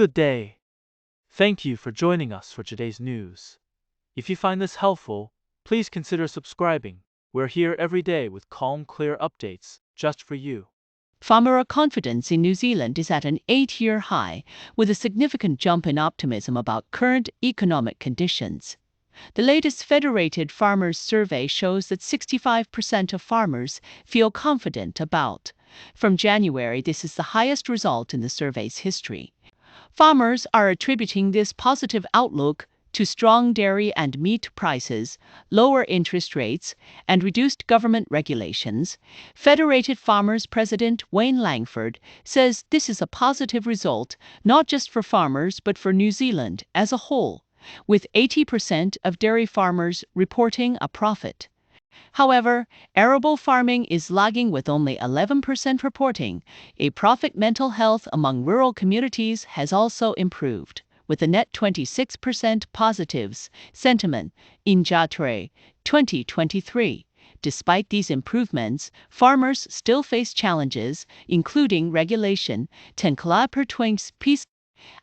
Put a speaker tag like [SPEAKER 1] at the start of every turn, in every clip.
[SPEAKER 1] Good day. Thank you for joining us for today's news. If you find this helpful, please consider subscribing. We're here every day with calm, clear updates just for you.
[SPEAKER 2] Farmer confidence in New Zealand is at an 8-year high, with a significant jump in optimism about current economic conditions. The latest Federated Farmers Survey shows that 65% of farmers feel confident about. From January, this is the highest result in the survey's history. Farmers are attributing this positive outlook to strong dairy and meat prices, lower interest rates, and reduced government regulations. Federated Farmers President Wayne Langford says this is a positive result not just for farmers but for New Zealand as a whole, with 80% of dairy farmers reporting a profit. However, arable farming is lagging with only 11% reporting a profit. Mental health among rural communities has also improved, with a net 26% positives sentiment in January 2023. Despite these improvements, farmers still face challenges, including regulation, 10 piece.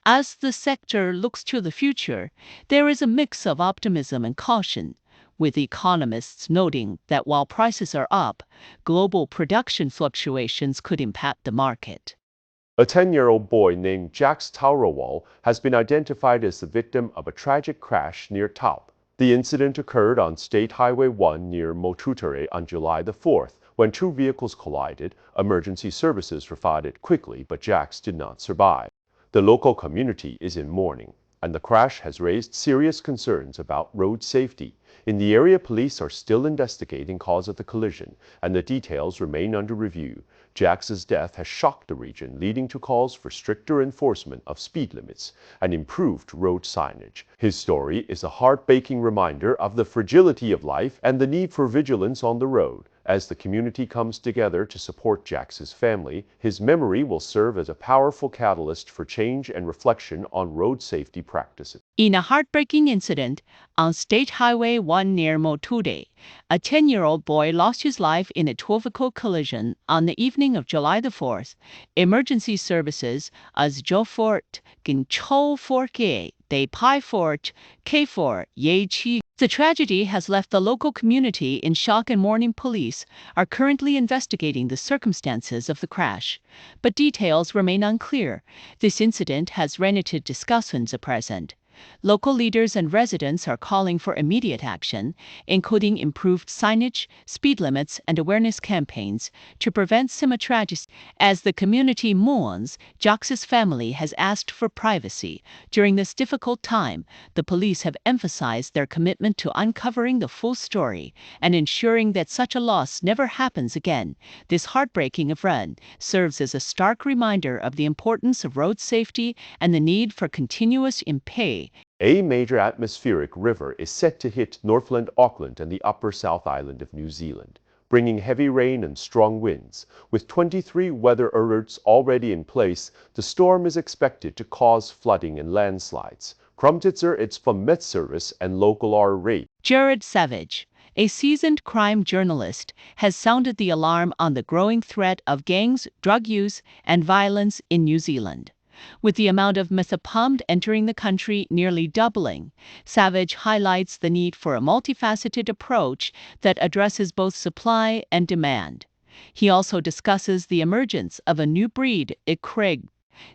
[SPEAKER 2] As the sector looks to the future, there is a mix of optimism and caution, with economists noting that while prices are up, global production fluctuations could impact the market.
[SPEAKER 3] A 10-year-old boy named Strikes Taupō has been identified as the victim of a tragic crash near Taupō. The incident occurred on State Highway 1 near Motutere on July the 4th. When two vehicles collided, emergency services responded quickly, but Strikes did not survive. The local community is in mourning, and the crash has raised serious concerns about road safety. In the area, police are still investigating cause of the collision, and the details remain under review. Strikes' death has shocked the region, leading to calls for stricter enforcement of speed limits and improved road signage. His story is a heartbreaking reminder of the fragility of life and the need for vigilance on the road. As the community comes together to support Strikes' family, his memory will serve as a powerful catalyst for change and reflection on road safety practices.
[SPEAKER 2] In a heartbreaking incident on State Highway 1 near Motutere, a 10-year-old boy lost his life in a two-vehicle collision on the evening of July the 4th. Emergency services as Jofort Gin Cho Forke De Pai Fort K4 Ye Chi. The tragedy has left the local community in shock, and mourning. Police are currently investigating the circumstances of the crash, but details remain unclear. This incident has renewed discussions at present. Local leaders and residents are calling for immediate action, including improved signage, speed limits, and awareness campaigns to prevent similar tragedies. As the community mourns, Strikes' family has asked for privacy. During this difficult time, the police have emphasized their commitment to uncovering the full story and ensuring that such a loss never happens again. This heartbreaking event serves as a stark reminder of the importance of road safety and the need for continuous impay.
[SPEAKER 3] A major atmospheric river is set to hit Northland, Auckland, and the upper South Island of New Zealand, bringing heavy rain and strong winds. With 23 weather alerts already in place, the storm is expected to cause flooding and landslides. Krumtitzer, its from Met Service and local R-rate.
[SPEAKER 2] Jared Savage, a seasoned crime journalist, has sounded the alarm on the growing threat of gangs, drug use, and violence in New Zealand. With the amount of methamphetamine entering the country nearly doubling, Savage highlights the need for a multifaceted approach that addresses both supply and demand. He also discusses the emergence of a new breed, Craig.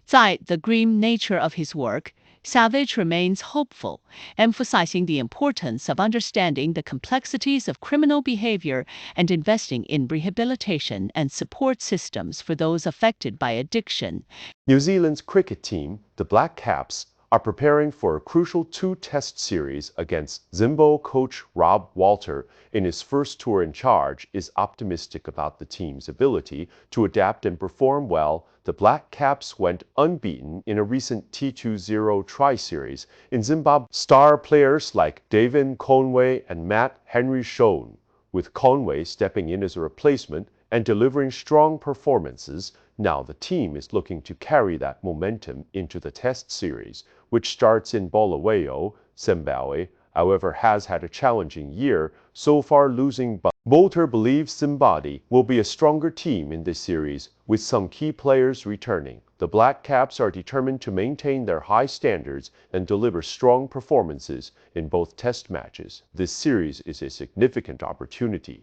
[SPEAKER 2] Despite the grim nature of his work, Savage remains hopeful, emphasizing the importance of understanding the complexities of criminal behavior and investing in rehabilitation and support systems for those affected by addiction.
[SPEAKER 3] New Zealand's cricket team, the Black Caps, are preparing for a crucial two-test series against Zimbabwe. Coach Rob Walter, in his first tour in charge, is optimistic about the team's ability to adapt and perform well. The Black Caps went unbeaten in a recent T20 tri-series in Zimbabwe. Star players like David Conway and Matt Henry shone, with Conway stepping in as a replacement and delivering strong performances. Now the team is looking to carry that momentum into the test series, which starts in Bulawayo. Zimbabwe, however, has had a challenging year so far, losing, but Walter believes Zimbabwe will be a stronger team in this series, with some key players returning. The Black Caps are determined to maintain their high standards and deliver strong performances in both test matches. This series is a significant opportunity.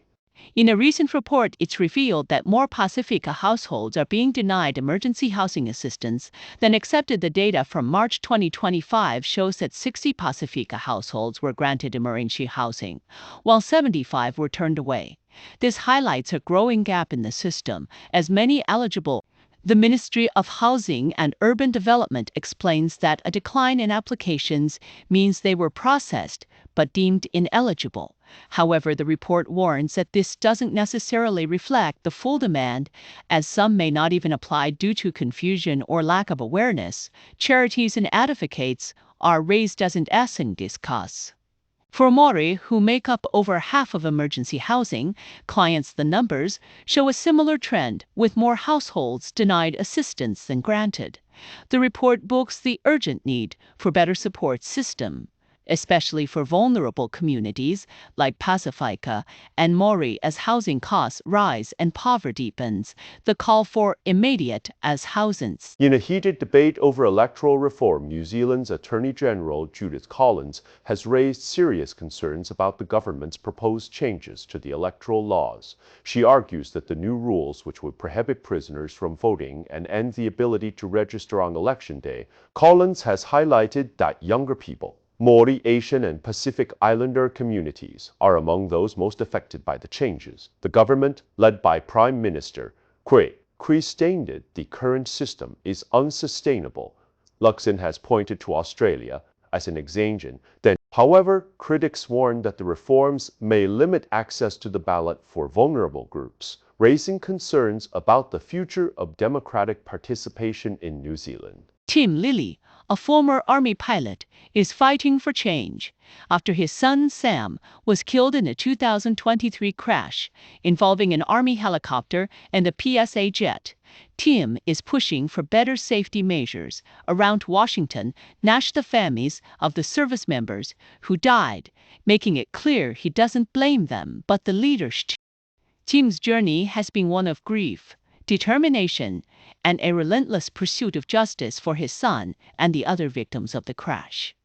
[SPEAKER 2] In a recent report, it's revealed that more Pacifica households are being denied emergency housing assistance than accepted. The data from March 2025 shows that 60 Pacifica households were granted emergency housing, while 75 were turned away. This highlights a growing gap in the system, as many eligible. The Ministry of Housing and Urban Development explains that a decline in applications means they were processed but deemed ineligible. However, the report warns that this doesn't necessarily reflect the full demand, as some may not even apply due to confusion or lack of awareness. Charities and advocates are raised as an asking discuss. For Maori, who make up over half of emergency housing clients, the numbers show a similar trend, with more households denied assistance than granted. The report books the urgent need for better support system, especially for vulnerable communities like Pacifica and Maori, as housing costs rise and poverty deepens. The call for immediate as housings.
[SPEAKER 3] In a heated debate over electoral reform, New Zealand's Attorney General Judith Collins has raised serious concerns about the government's proposed changes to the electoral laws. She argues that the new rules, which would prohibit prisoners from voting and end the ability to register on election day. Collins has highlighted that younger people, Maori, Asian, and Pacific Islander communities are among those most affected by the changes. The government, led by Prime Minister Kui stated the current system is unsustainable. Luxon has pointed to Australia as an example. However, critics warn that the reforms may limit access to the ballot for vulnerable groups, raising concerns about the future of democratic participation in New Zealand.
[SPEAKER 2] Tim Lilly, a former Army pilot, is fighting for change after his son Sam was killed in a 2023 crash involving an Army helicopter and a PSA jet. Tim is pushing for better safety measures around Washington, the families of the service members who died, making it clear he doesn't blame them but the leadership. Tim's journey has been one of grief, determination, and a relentless pursuit of justice for his son and the other victims of the crash.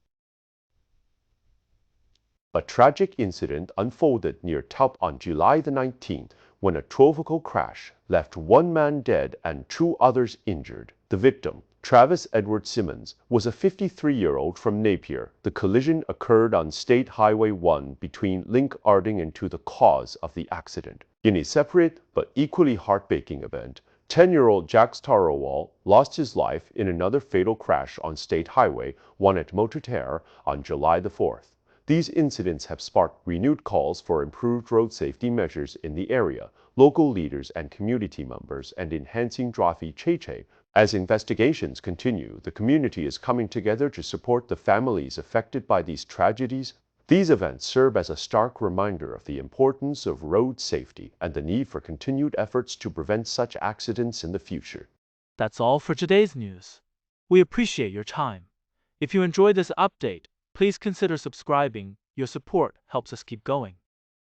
[SPEAKER 3] A tragic incident unfolded near Taupō on July the 19th when a tropical crash left one man dead and two others injured. The victim, Travis Edward Simmons, was a 53-year-old from Napier. The collision occurred on State Highway 1 between Link Arding into the cause of the accident. In a separate but equally heartbreaking event, 10-year-old Strikes Taupō lost his life in another fatal crash on State Highway 1 at Motutere on July the 4th. These incidents have sparked renewed calls for improved road safety measures in the area, local leaders and community members, and enhancing Drafi Cheche. As investigations continue, the community is coming together to support the families affected by these tragedies. These events serve as a stark reminder of the importance of road safety and the need for continued efforts to prevent such accidents in the future.
[SPEAKER 1] That's all for today's news. We appreciate your time. If you enjoyed this update, please consider subscribing. Your support helps us keep going.